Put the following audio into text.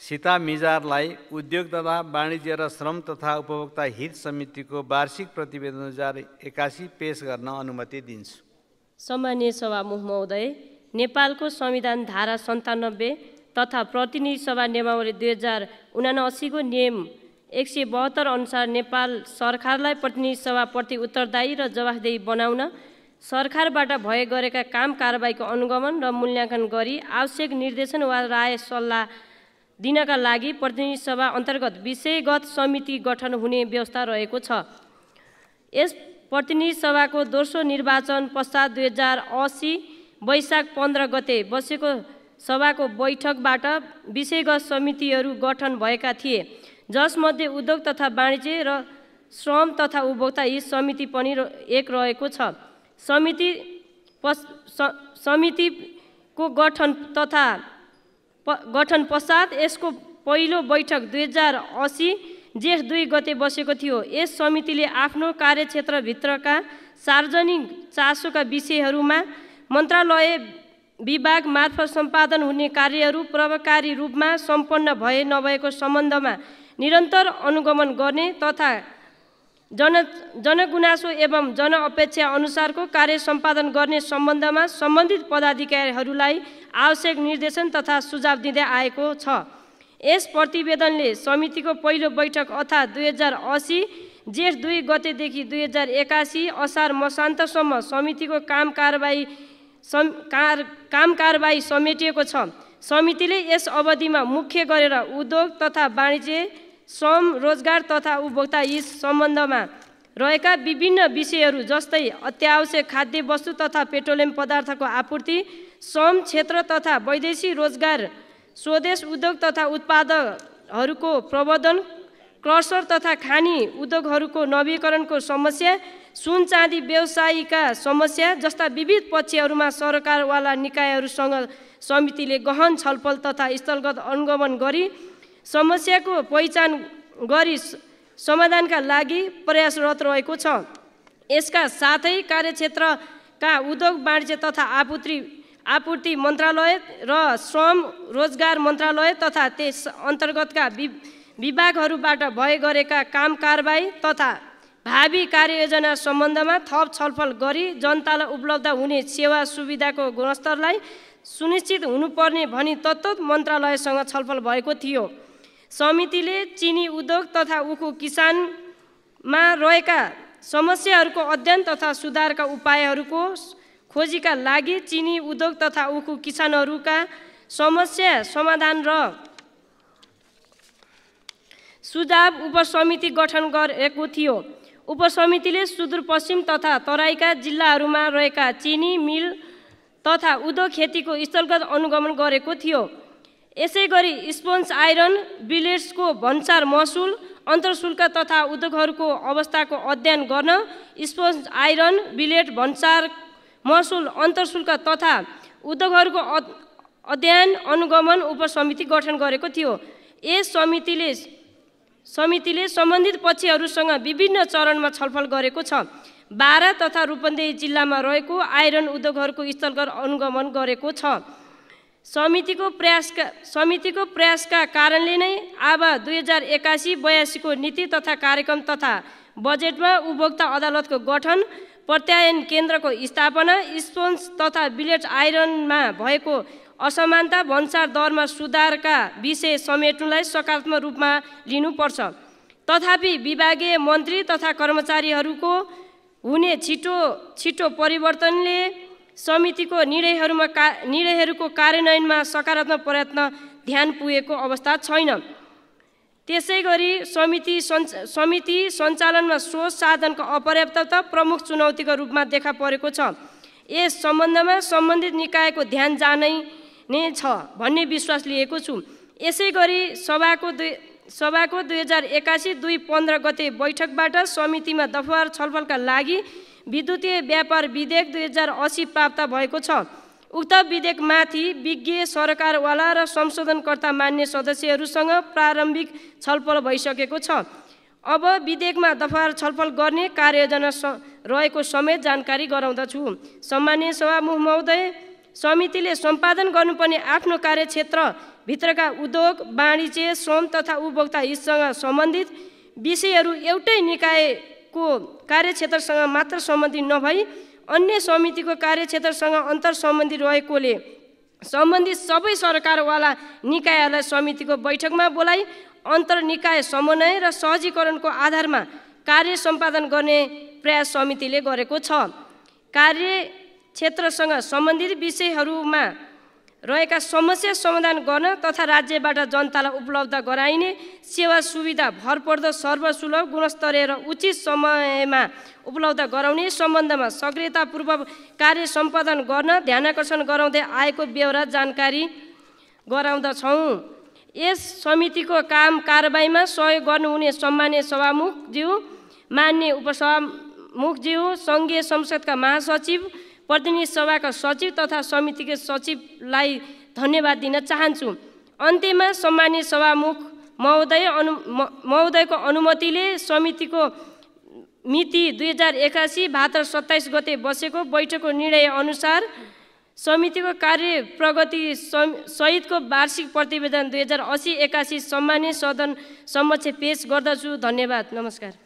सीता मिजारलाई उद्योग तथा वाणिज्य र श्रम तथा उपभोक्ता हित समितिको वार्षिक प्रतिवेदन 2081 पेश गर्न अनुमति दिन्छु। सम्मानीय सभामुख महोदय, नेपालको संविधान धारा 97 तथा प्रतिनिधि सभा नियमावली 2079 को नियम 172 अनुसार नेपाल सरकारलाई प्रतिनिधि सभाप्रति उत्तरदायी र जवाफदेही बनाउन सरकारबाट भए गरेका काम कारबाहीको अनुगमन र मूल्याङ्कन गरी आवश्यक निर्देशन वा राय सल्लाह दिनका लागि प्रतिनिधि सभा अन्तर्गत विषयगत समिति गठन हुने व्यवस्था रहेको छ। यस प्रतिनिधि सभाको दोस्रो निर्वाचन पश्चात 2080 वैशाख 15 गते बसेको सभाको बैठकबाट विषयगत समितिहरू गठन भएका थिए, जसमध्ये उद्योग तथा वाणिज्य र श्रम तथा उपभोक्ता हित समिति पनि एक रहेको छ। समितिको गठन पश्चात यसको पहिलो बैठक 2080 जेठ 2 गते बसेको थियो। यस समितिले आफ्नो कार्यक्षेत्रभित्रका सार्वजनिक चासोका विषयहरूमा मन्त्रालय विभाग मार्फत सम्पादन हुने कार्यहरू प्रभावकारी रूपमा सम्पन्न भए नभएको सम्बन्धमा निरन्तर अनुगमन गर्ने तथा जनगुनासो एवं जनअपेक्षा अनुसारको कार्य सम्पादन गर्ने सम्बन्धमा सम्बन्धित पदाधिकारीहरूलाई आवश्यक निर्देशन तथा सुझाव दिँदै आएको छ। यस प्रतिवेदनले समितिको पहिलो बैठक अर्थात् 2080 जेठ 2 गतेदेखि 2081 असार मसान्तसम्म समितिको काम कारबाही समेटिएको छ। समितिले यस अवधिमा मुख्य गरेर उद्योग तथा वाणिज्य, श्रम, रोजगार तथा उपभोक्ता हित सम्बन्धमा रहेका विभिन्न विषयहरू जस्तै अत्यावश्यक खाद्य वस्तु तथा पेट्रोलियम पदार्थको आपूर्ति, श्रम क्षेत्र तथा वैदेशिक रोजगार, स्वदेश उद्योग तथा उत्पादकहरूको प्रवर्धन, क्रसर तथा खानी उद्योगहरूको नवीकरणको समस्या, सुन चाँदी व्यवसायीका समस्या जस्ता विविध पक्षहरूमा सरकारवाला निकायहरूसँग समितिले गहन छलफल तथा स्थलगत अनुगमन गरी समस्याको पहिचान गरी समाधानका लागि प्रयासरत रहेको छ। यसका साथै कार्यक्षेत्रका उद्योग वाणिज्य तथा आपूर्ति मन्त्रालय र श्रम रोजगार मन्त्रालय तथा त्यस अन्तर्गतका विभागहरूबाट भए गरेका काम कारबाही तथा भावी कार्ययोजना सम्बन्धमा थप छलफल गरी जनतालाई उपलब्ध हुने सेवा सुविधाको गुणस्तरलाई सुनिश्चित हुनुपर्ने भनी तत्त मन्त्रालयसँग छलफल भएको थियो। समितिले चिनी उद्योग तथा उखु किसानमा रहेका समस्याहरूको अध्ययन तथा सुधारका उपायहरूको खोजीका लागि चिनी उद्योग तथा उखु किसानहरूका समस्या समाधान र सुझाव उपसमिति गठन गरेको थियो। उपसमितिले सुदूरपश्चिम तथा तराईका जिल्लाहरूमा रहेका चिनी मिल तथा उद्योग खेतीको स्थलगत अनुगमन गरेको थियो। यसै गरी स्पोन्ज आइरन बिलेट्सको भन्सार महसुल अन्तर्शुल्क तथा उद्योगहरूको अवस्थाको अध्ययन गर्न स्पोन्ज आइरन बिलेट भन्सार महसुल अन्तर्शुल्क तथा उद्योगहरूको अध्ययन अनुगमन उपसमिति गठन गरेको थियो। यस समितिले सम्बन्धित पक्षहरूसँग विभिन्न चरणमा छलफल गरेको छ। बारा तथा रूपन्देही जिल्लामा रहेको आइरन उद्योगहरूको स्थलगत अनुगमन गरेको छ। समितिको प्रयासका कारणले नै अब 2081-82 को नीति तथा कार्यक्रम तथा बजेटमा उपभोक्ता अदालतको गठन, प्रत्यायन केन्द्रको स्थापना, स्पोन्ज तथा बिलेट आइरनमा भएको असमानता भन्सार दरमा सुधारका विषय समेट्नुलाई सकारात्मक रूपमा लिनुपर्छ। तथापि विभागीय मन्त्री तथा कर्मचारीहरूको हुने छिटो परिवर्तनले समितिको निर्णयहरूको कार्यान्वयनमा सकारात्मक प्रयत्न ध्यान पुगेको अवस्था छैन। त्यसै गरी समिति सञ्चालनमा स्रोत साधनको अपर्याप्तता प्रमुख चुनौतीको रूपमा देखा परेको छ। यस सम्बन्धमा सम्बन्धित निकायको ध्यान जानै नै छ भन्ने विश्वास लिएको छु। यसै गरी सभाको 2081-2-15 गते बैठकबाट समितिमा दफावार छलफलका लागि विद्युतीय व्यापार विधेयक 2080 प्राप्त भएको छ। उक्त विधेयकमाथि विज्ञ सरकारवाला र संशोधनकर्ता मान्य सदस्यहरूसँग प्रारम्भिक छलफल भइसकेको छ। अब विधेयकमा दफावार छलफल गर्ने कार्ययोजना रहेको समेत जानकारी गराउँदछु। सम्मानीय सभामुख महोदय, समितिले सम्पादन गर्नुपर्ने आफ्नो कार्यक्षेत्र भित्रका उद्योग, वाणिज्य, श्रम तथा उपभोक्ता हितसँग सम्बन्धित विषयहरू एउटै निकायको कार्यक्षेत्रसँग मात्र सम्बन्धित नभई अन्य समितिको कार्यक्षेत्रसँग अन्तर सम्बन्धित रहेकोले सम्बन्धित सबै सरकारवाला निकायहरूलाई समितिको बैठकमा बोलाइ अन्तर निकाय समन्वय र सहजीकरणको आधारमा कार्य सम्पादन गर्ने प्रयास समितिले गरेको छ। कार्यक्षेत्रसँग सम्बन्धित विषयहरूमा रहेका समस्या समाधान गर्न तथा राज्यबाट जनतालाई उपलब्ध गराइने सेवा सुविधा भरपर्दो, सर्वसुलभ, गुणस्तरीय र उचित समयमा उपलब्ध गराउने सम्बन्धमा सक्रियतापूर्वक कार्य सम्पादन गर्न ध्यानाकर्षण गराउँदै आएको बेहोरा जानकारी गराउँदछौँ। यस समितिको काम कारबाहीमा सहयोग गर्नुहुने सम्मानीय सभामुखज्यू, मान्य उपसभामुखज्यू, सङ्घीय संसदका महासचिव, प्रतिनिधि सभाका सचिव तथा समितिका सचिवलाई धन्यवाद दिन चाहन्छु। अन्त्यमा सम्मानीय सभामुख महोदयको अनुमतिले समितिको मिति 2081 भाद्र 27 गते बसेको बैठकको निर्णय अनुसार समितिको कार्य प्रगति सहितको वार्षिक प्रतिवेदन 2080-81 सम्मानीय सदन समक्ष पेश गर्दछु। धन्यवाद। नमस्कार।